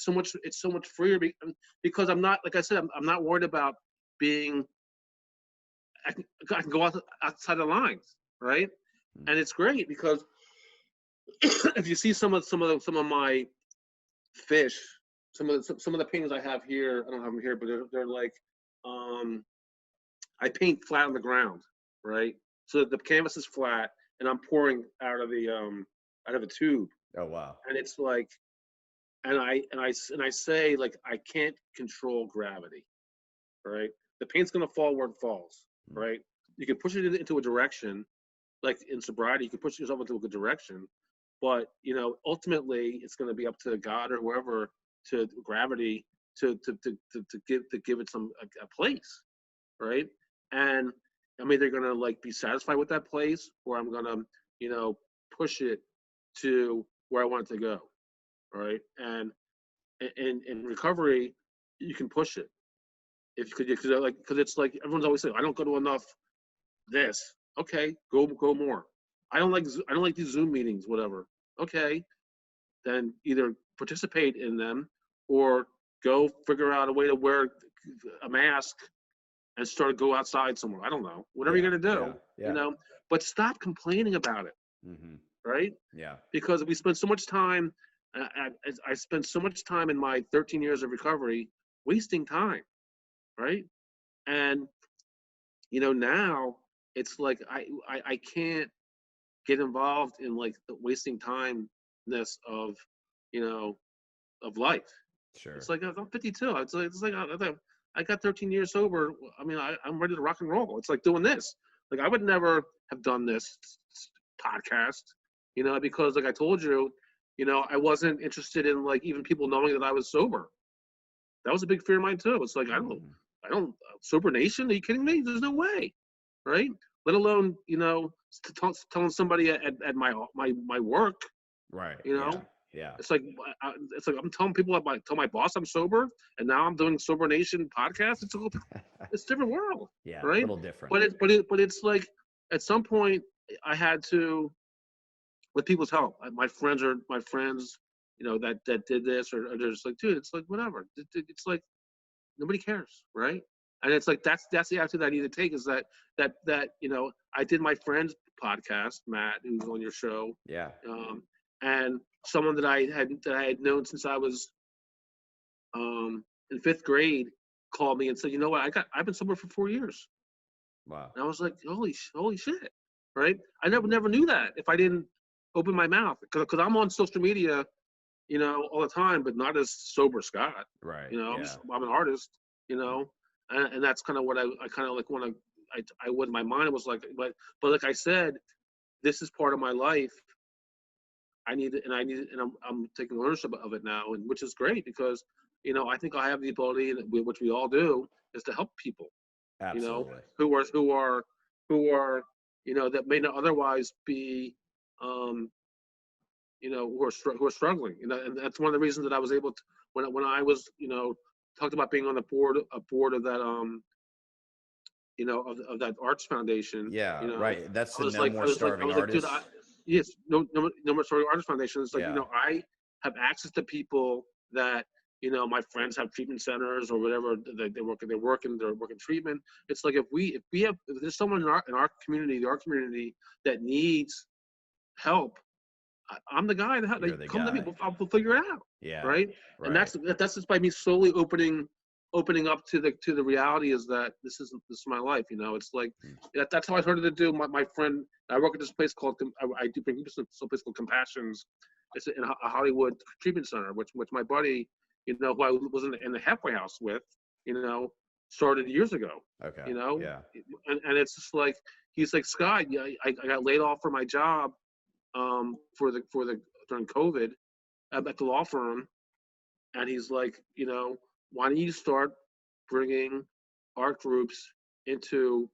so much freer because I'm not, like I said, I'm not worried about being, I can go outside the lines, right? Mm. And it's great because if you see some of my fish, some of the paintings I have here, I don't have them here, but they're like, um, I paint flat on the ground, right? So the canvas is flat, and I'm pouring out of a tube, Oh, wow. and it's like, and I say, like, I can't control gravity, right? The paint's gonna fall where it falls, Mm. right? You can push it into a direction, like in sobriety, you can push yourself into a good direction, but you know, ultimately, it's gonna be up to God or whoever, to gravity, to give it a place, right? And I'm either gonna like be satisfied with that place, or I'm gonna, you know, push it to where I want it to go, right? And in recovery, you can push it if you could, because it's like everyone's always saying, I don't go to enough this. Okay, go more. I don't like these Zoom meetings, whatever. Okay, then either participate in them or go figure out a way to wear a mask and start to go outside somewhere. I don't know, whatever Yeah. you're gonna Yeah. do, you Yeah. know. But stop complaining about it, Mm-hmm. right? Yeah. Because we spend so much time. I spent so much time in my 13 years of recovery wasting time, right? And you know, now it's like I can't get involved in like the wasting timeness of, you know, of life. It's Sure. like I'm 52. It's like I got 13 years sober. I mean, I'm ready to rock and roll. It's like doing this. Like I would never have done this podcast, you know, because like I told you, you know, I wasn't interested in like even people knowing that I was sober. That was a big fear of mine too. It's like Mm-hmm. I don't sober nation. Are you kidding me? There's no way, right? Let alone, you know, telling somebody at my work, Right. you Yeah. know. Yeah. It's like I'm telling people, tell my boss I'm sober, and now I'm doing Sober Nation podcast. It's a different world, Yeah. A right? little different. But it's like at some point I had to, with people's help. My friends, that did this, or they're just like, dude, it's like whatever. It's like nobody cares, right? And it's like that's the attitude I need to take, is that I did my friend's podcast, Matt, who's on your show, Yeah. and someone that I had known since I was in fifth grade called me and said, you know what, I've been sober for 4 years. Wow. And I was like, holy shit, right? I never knew that if I didn't open my mouth, because I'm on social media, all the time, but not as sober Scott. Right. I'm, Yeah. I'm an artist, and that's kind of what I kind of like want to, I would in my mind, it was like, but like I said, this is part of my life. I need it, and I'm taking ownership of it now, and which is great, because I think I have the ability, which we all do, is to help people, Absolutely. who are that may not otherwise be, who are struggling, and that's one of the reasons that I was able to, when I was, talked about being on the board of that, of that arts foundation. Yeah. Right. That's I the was No like, More Starving dude, Artists. yes, no more Starving Artist Foundation. It's like, Yeah. I have access to people that, my friends have treatment centers or whatever. They work in treatment. It's like, if there's someone in our community, that needs help, I'm the guy that You're the come to me. guy. We'll figure it out. Yeah. Right. And Right. that's just by me slowly opening up to the reality, is that this is my life. It's like, that's how I started to do. My friend, I work at this place called, I do bring people to some place called Compassions. It's in a Hollywood treatment center, which my buddy, who I was in the halfway house with, started years ago. Okay. Yeah. And it's just like, he's like, Scott, yeah, I got laid off for my job, for the during COVID at the law firm, and he's like, why don't you start bringing art groups into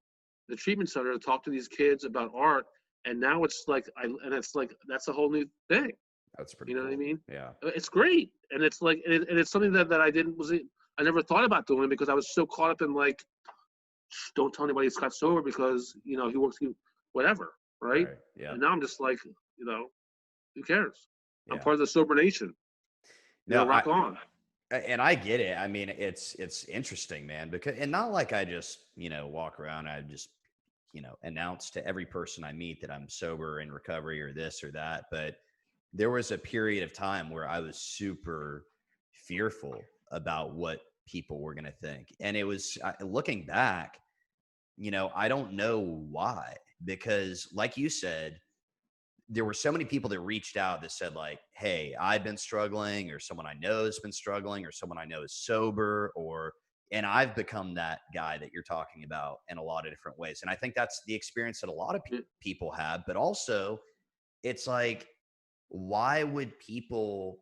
the treatment center to talk to these kids about art? And now it's like, it's like, that's a whole new thing. That's pretty You know cool. what I mean? Yeah. It's great, and it's like, and it's something that I never thought about doing, because I was so caught up in like, don't tell anybody Scott sober, because he works, whatever, right? Right. Yeah. And now I'm just like, who cares? Yeah. I'm part of the Sober Nation. Rock on. And I get it. I mean, it's interesting, man, because, and not like I just, walk around, I just, announce to every person I meet that I'm sober, in recovery, or this or that. But there was a period of time where I was super fearful about what people were going to think. And it was, looking back, I don't know why, because like you said, there were so many people that reached out that said like, hey, I've been struggling, or someone I know has been struggling, or someone I know is sober, and I've become that guy that you're talking about in a lot of different ways. And I think that's the experience that a lot of people have, but also it's like, why would people,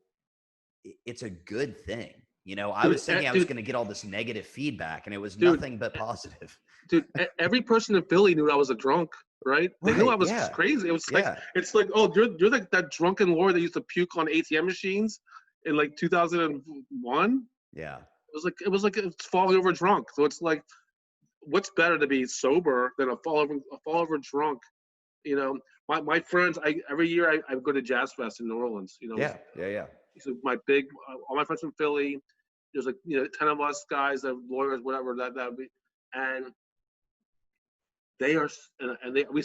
it's a good thing. I was thinking I was going to get all this negative feedback, and it was nothing but positive. Dude, every person in Philly knew I was a drunk, right? They knew I was crazy. It was like, it's like, oh, you're like that drunken lord that used to puke on ATM machines in like 2001. Yeah. It was like it's falling over drunk. So it's like, what's better to be sober than a fall over drunk? My friends, every year I go to Jazz Fest in New Orleans. Yeah. So all my friends from Philly. There's like 10 of us guys, that lawyers, whatever that would be, and they are,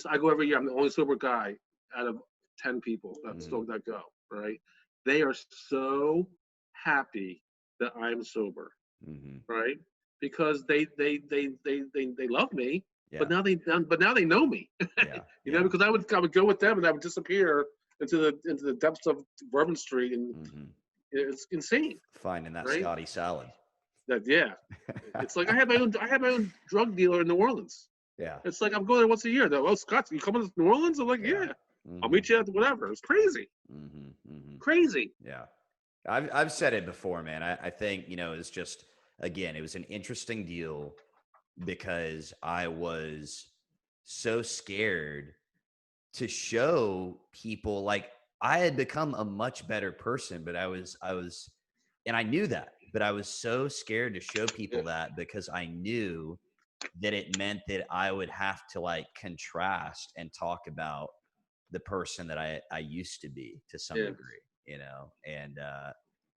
I go every year. I'm the only sober guy out of 10 people that go. Right? They are so happy that I'm sober, right? Because they love me, but now they know me. Because I would go with them, and I would disappear into the depths of Bourbon Street, and it's insane. Finding that right? Scotty salad. It's like I have my own drug dealer in New Orleans. Yeah. It's like I'm going there once a year. Though, oh, Scott, you coming to New Orleans? I'm like, yeah. I'll meet you at whatever. It's crazy. Crazy. Yeah. I've said it before, man. I think, it's just, again, it was an interesting deal because I was so scared to show people, like, I had become a much better person, but and I knew that, but I was so scared to show Yeah, people that because I knew that it meant that I would have to like contrast and talk about the person that I used to be to some yeah. degree, and,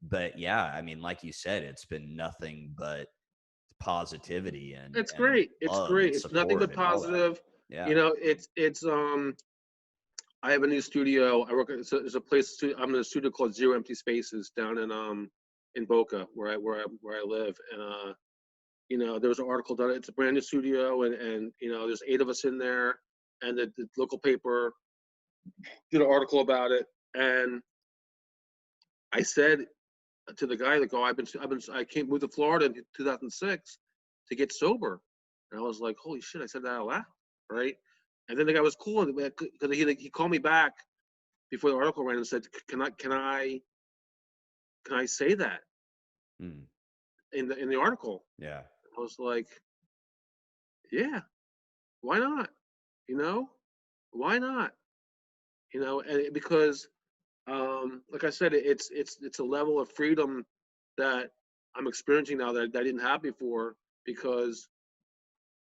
but yeah, I mean, like you said, it's been nothing but positivity It's and great. It's love and great. It's nothing support but and all that. positive. Yeah. It's I have a new studio. I work at there's a place I'm in a studio called Zero Empty Spaces down in Boca where I live. And there was an article done. It's a brand new studio, and there's 8 of us in there, and the local paper did an article about it. And I said to the guy, like, "Oh, I came moved to Florida in 2006 to get sober," and I was like, "Holy shit!" I said that out loud, right? And then the guy was cool because he called me back before the article ran and said, can I say that Mm, in the article?" yeah. I was like, "Yeah, why not? You know, why not? And because like I said, it's a level of freedom that I'm experiencing now that I didn't have before because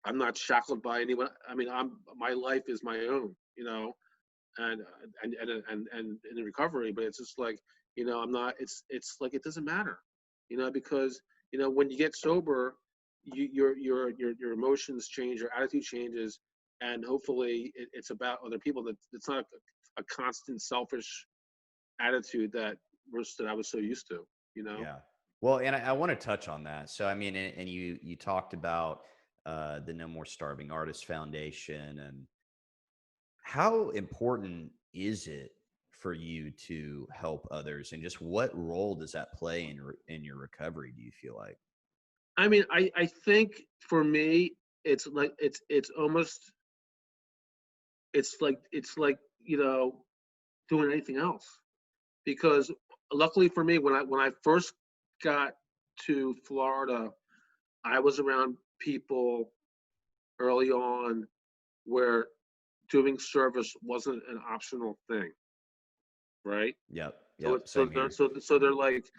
I'm not shackled by anyone. I mean, my life is my own, and in recovery, but it's just like, I'm not. It's like it doesn't matter, because when you get sober, your emotions change, your attitude changes, and hopefully it's about other people. That it's not a constant selfish attitude that I was so used to, Yeah. Well, and I want to touch on that. So, I mean, and you talked about the No More Starving Artists Foundation, and how important is it for you to help others, and just what role does that play in your recovery? Do you feel like? I mean, I think for me, it's like it's almost it's like doing anything else because luckily for me, when I first got to Florida, I was around people early on where doing service wasn't an optional thing, right? Yep. So Yep. it's so Same they're here. so they're like,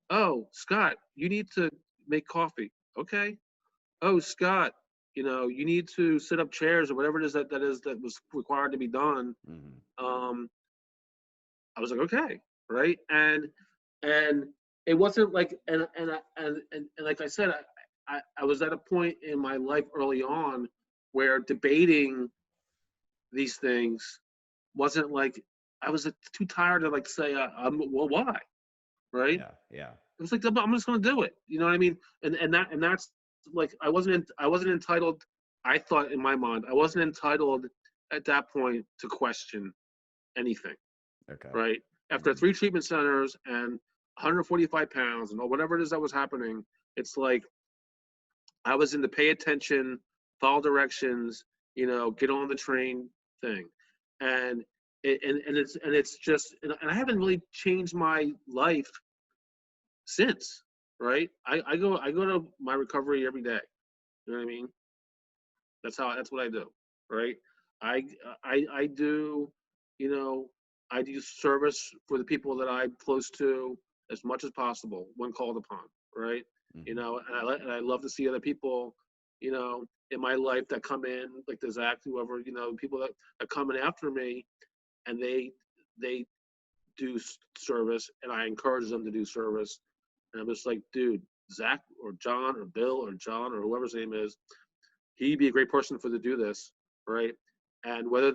"Oh, Scott, you need to make coffee." Okay. "Oh, Scott, you need to set up chairs or whatever it is that was required to be done." Hmm. Um, I was like, "Okay." Right. And it wasn't like, and like I said, I was at a point in my life early on where debating these things wasn't like, I was too tired to like say, well, why? Right. Yeah. Yeah. It was like, I'm just going to do it. You know what I mean? And that's like, I wasn't entitled. I thought in my mind, I wasn't entitled at that point to question anything. Okay. Right. After Hmm. 3 treatment centers and 145 pounds and whatever it is that was happening, it's like I was in the pay attention, follow directions, get on the train thing, and it's just, and I haven't really changed my life since. Right. I go to my recovery every day. You know what I mean? That's what I do. Right. I I do, you know, I do service for the people that I'm close to as much as possible when called upon. Right. Hmm. And I love to see other people, in my life that come in, like the Zach, whoever, people that are coming after me, and they do service, and I encourage them to do service. And I'm just like, dude, Zach or John or Bill or John or whoever's name is, he'd be a great person for to do this, right? And whether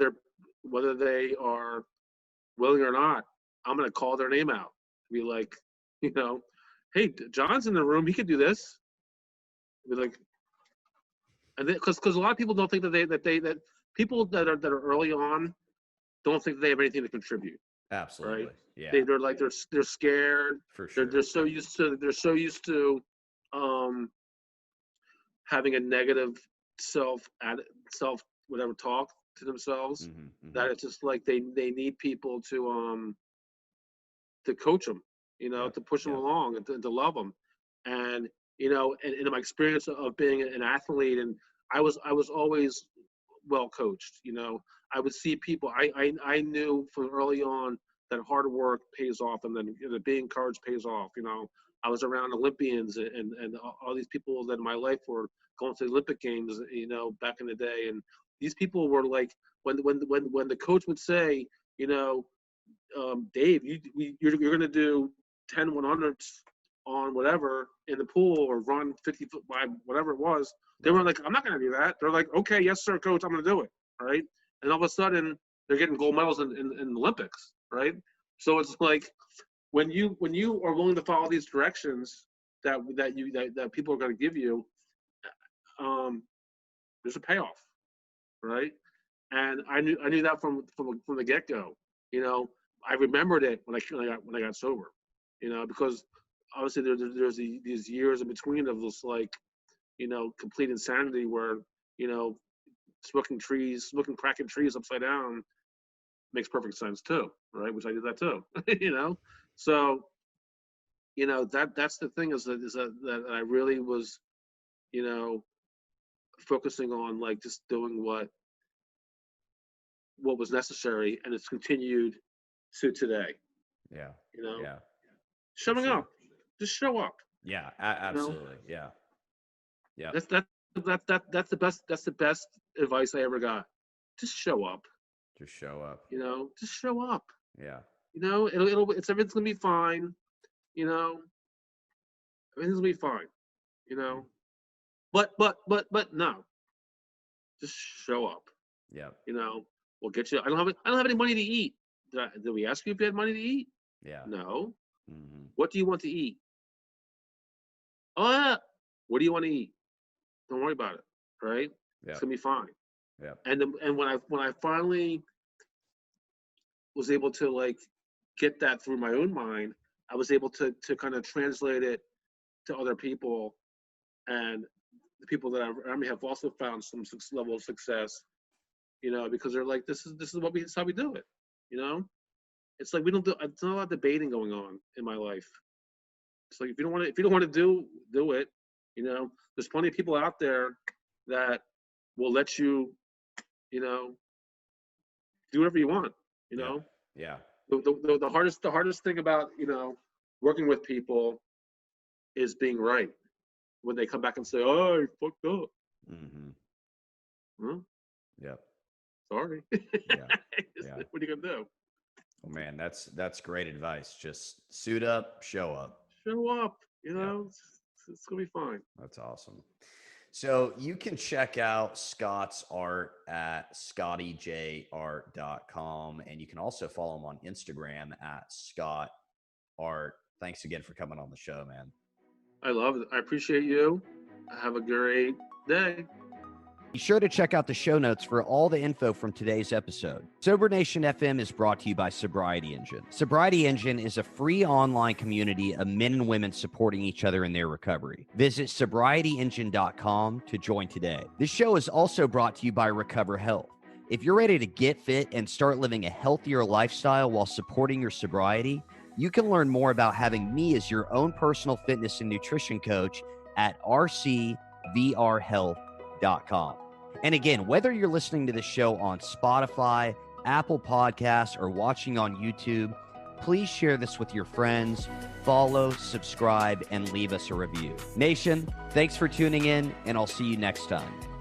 they are willing or not, I'm gonna call their name out, be like, you know, hey, John's in the room, he could do this. Be like, and because a lot of people don't think that people that are early on don't think they have anything to contribute, right? Absolutely. Yeah. They're scared. For They're sure. they're so used to they're so used to um having a negative self self whatever talk to themselves, Hmm. Hmm. that it's just like they need people to coach them, Yep. to push them Yep. along and to love them. And in my experience of being an athlete, and I was always well coached. I would see people. I knew from early on that hard work pays off, and then being encouraged pays off. I was around Olympians and all these people that in my life were going to the Olympic Games, back in the day, and these people were like, when the coach would say, Dave, you're going to do 10 100s on whatever in the pool or run 50 foot by whatever it was. They were like, I'm not going to do that. They're like, okay, yes, sir, coach, I'm going to do it. Right. And all of a sudden they're getting gold medals in the Olympics. Right. So it's like when you are willing to follow these directions that people are going to give you, there's a payoff. Right. And I knew that from the get go. I remembered it when I got sober. Because obviously there's these years in between of this, like, complete insanity where, smoking crack in trees upside down makes perfect sense too, right? Which I did that too, So, that's the thing is that I really was, focusing on, like, just doing what was necessary, and it's continued to today. Yeah. Yeah. Showing up, just show up. Yeah, absolutely. Yeah. That's the best advice I ever got. Just show up. Just show up. Just show up. Yeah. Everything's gonna be fine. Everything's gonna be fine. But no. Just show up. Yeah. We'll get you. I don't have any money to eat. Did we ask you if you had money to eat? Yeah. No. Mm-hmm. What do you want to eat? What do you want to eat? Don't worry about it. Right? Yeah. It's gonna be fine. Yeah. And when I finally was able to, like, get that through my own mind, I was able to kind of translate it to other people, and the people that I may have also found some level of success. Because they're like, this is how we do it. It's like it's not a lot of debating going on in my life. It's like if you don't want to do it. There's plenty of people out there that will let you, do whatever you want. Yeah. The hardest thing about working with people is being right when they come back and say, "Oh, I fucked up." Mm-hmm. Huh? Yep. Sorry. Yeah. What are you gonna do? Oh man, that's great advice. Just suit up, show up. Show up. It's gonna be fine. That's awesome. So you can check out Scott's art at scottyjart.com, and you can also follow him on Instagram at Scott Art. Thanks again for coming on the show, man. I love it. I appreciate you. Have a great day. Be sure to check out the show notes for all the info from today's episode. Sober Nation FM is brought to you by Sobriety Engine. Sobriety Engine is a free online community of men and women supporting each other in their recovery. Visit sobrietyengine.com to join today. This show is also brought to you by Recover Health. If you're ready to get fit and start living a healthier lifestyle while supporting your sobriety, you can learn more about having me as your own personal fitness and nutrition coach at rcvrhealth.com. And again, whether you're listening to the show on Spotify, Apple Podcasts, or watching on YouTube, please share this with your friends, follow, subscribe, and leave us a review. Nation, thanks for tuning in, and I'll see you next time.